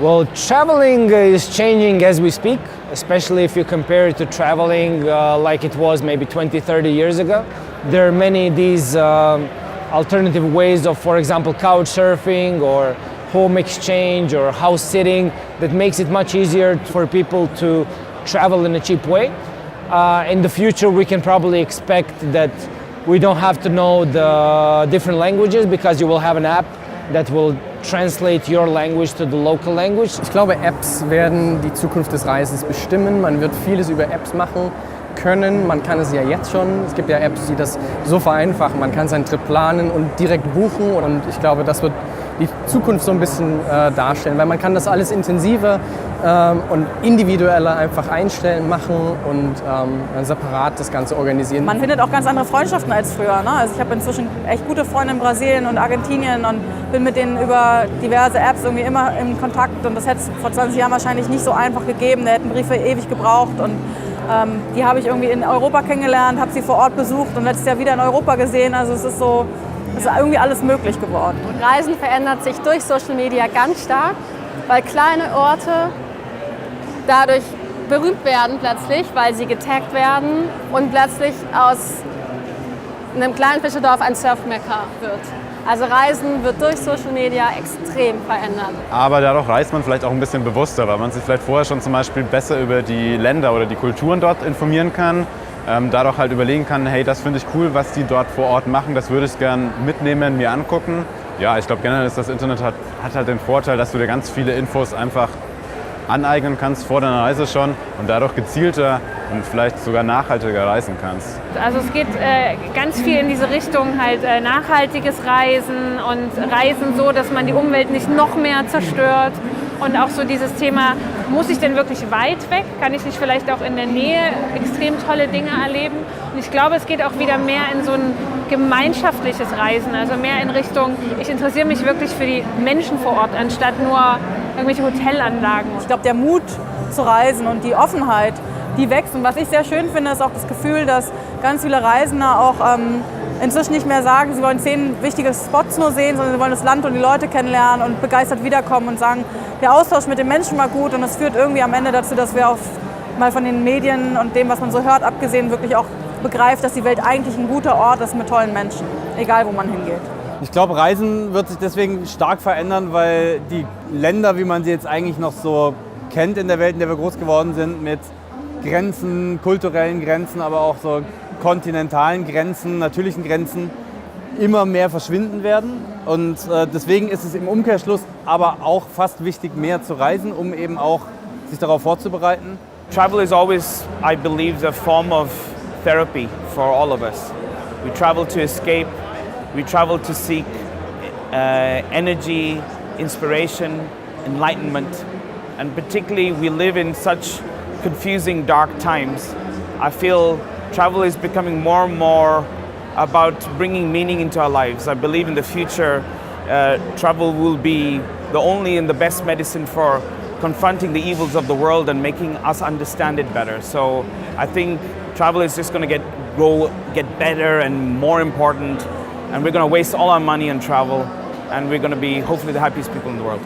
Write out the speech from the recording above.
Well, traveling is changing as we speak, especially if you compare it to traveling like it was maybe 20, 30 years ago. There are many these alternative ways of, for example, couch surfing or home exchange or house sitting that makes it much easier for people to travel in a cheap way. In the future, we can probably expect that we don't have to know the different languages because you will have an app that will translate your language to the local language. Ich glaube, Apps werden die Zukunft des Reisens bestimmen. Man wird vieles über Apps machen können. Man kann es ja jetzt schon. Es gibt ja Apps, die das so vereinfachen. Man kann seinen Trip planen und direkt buchen. Und ich glaube, das wird die Zukunft so ein bisschen darstellen, weil man kann das alles intensiver und individueller einfach einstellen, machen und separat das Ganze organisieren. Man findet auch ganz andere Freundschaften als früher. Ne? Also ich habe inzwischen echt gute Freunde in Brasilien und Argentinien und bin mit denen über diverse Apps irgendwie immer in Kontakt. Und das hätte es vor 20 Jahren wahrscheinlich nicht so einfach gegeben. Da hätten Briefe ewig gebraucht. Und die habe ich irgendwie in Europa kennengelernt, habe sie vor Ort besucht und letztes Jahr wieder in Europa gesehen. Also es ist so, es ist irgendwie alles möglich geworden. Und Reisen verändert sich durch Social Media ganz stark, weil kleine Orte dadurch berühmt werden plötzlich, weil sie getaggt werden und plötzlich aus einem kleinen Fischerdorf ein Surfmekka wird. Also Reisen wird durch Social Media extrem verändert. Aber dadurch reist man vielleicht auch ein bisschen bewusster, weil man sich vielleicht vorher schon zum Beispiel besser über die Länder oder die Kulturen dort informieren kann. Dadurch halt überlegen kann, hey, das finde ich cool, was die dort vor Ort machen, das würde ich gern mitnehmen, mir angucken. Ja, ich glaube generell ist das Internet hat halt den Vorteil, dass du dir ganz viele Infos einfach aneignen kannst vor deiner Reise schon und dadurch gezielter und vielleicht sogar nachhaltiger reisen kannst. Also es geht ganz viel in diese Richtung, halt nachhaltiges Reisen und Reisen so, dass man die Umwelt nicht noch mehr zerstört. Und auch so dieses Thema, muss ich denn wirklich weit weg? Kann ich nicht vielleicht auch in der Nähe extrem tolle Dinge erleben? Und ich glaube, es geht auch wieder mehr in so ein gemeinschaftliches Reisen, also mehr in Richtung, ich interessiere mich wirklich für die Menschen vor Ort, anstatt nur irgendwelche Hotelanlagen. Ich glaube, der Mut zu reisen und die Offenheit, die wächst. Und was ich sehr schön finde, ist auch das Gefühl, dass ganz viele Reisende auch inzwischen nicht mehr sagen, sie wollen 10 wichtige Spots nur sehen, sondern sie wollen das Land und die Leute kennenlernen und begeistert wiederkommen und sagen, der Austausch mit den Menschen war gut und es führt irgendwie am Ende dazu, dass wir mal von den Medien und dem, was man so hört, abgesehen, wirklich auch begreift, dass die Welt eigentlich ein guter Ort ist mit tollen Menschen, egal wo man hingeht. Ich glaube, Reisen wird sich deswegen stark verändern, weil die Länder, wie man sie jetzt eigentlich noch so kennt in der Welt, in der wir groß geworden sind, mit Grenzen, kulturellen Grenzen, aber auch so kontinentalen Grenzen, natürlichen Grenzen, immer mehr verschwinden werden. Und deswegen ist es im Umkehrschluss aber auch fast wichtig, mehr zu reisen, um eben auch sich darauf vorzubereiten. Travel is always, I believe, a form of therapy for all of us. We travel to escape, we travel to seek energy, inspiration, enlightenment. And particularly we live in such confusing, dark times. I feel travel is becoming more and more about bringing meaning into our lives. I believe in the future travel will be the only and the best medicine for confronting the evils of the world and making us understand it better. So I think travel is just going to get better and more important, and we're going to waste all our money on travel, and we're going to be hopefully the happiest people in the world.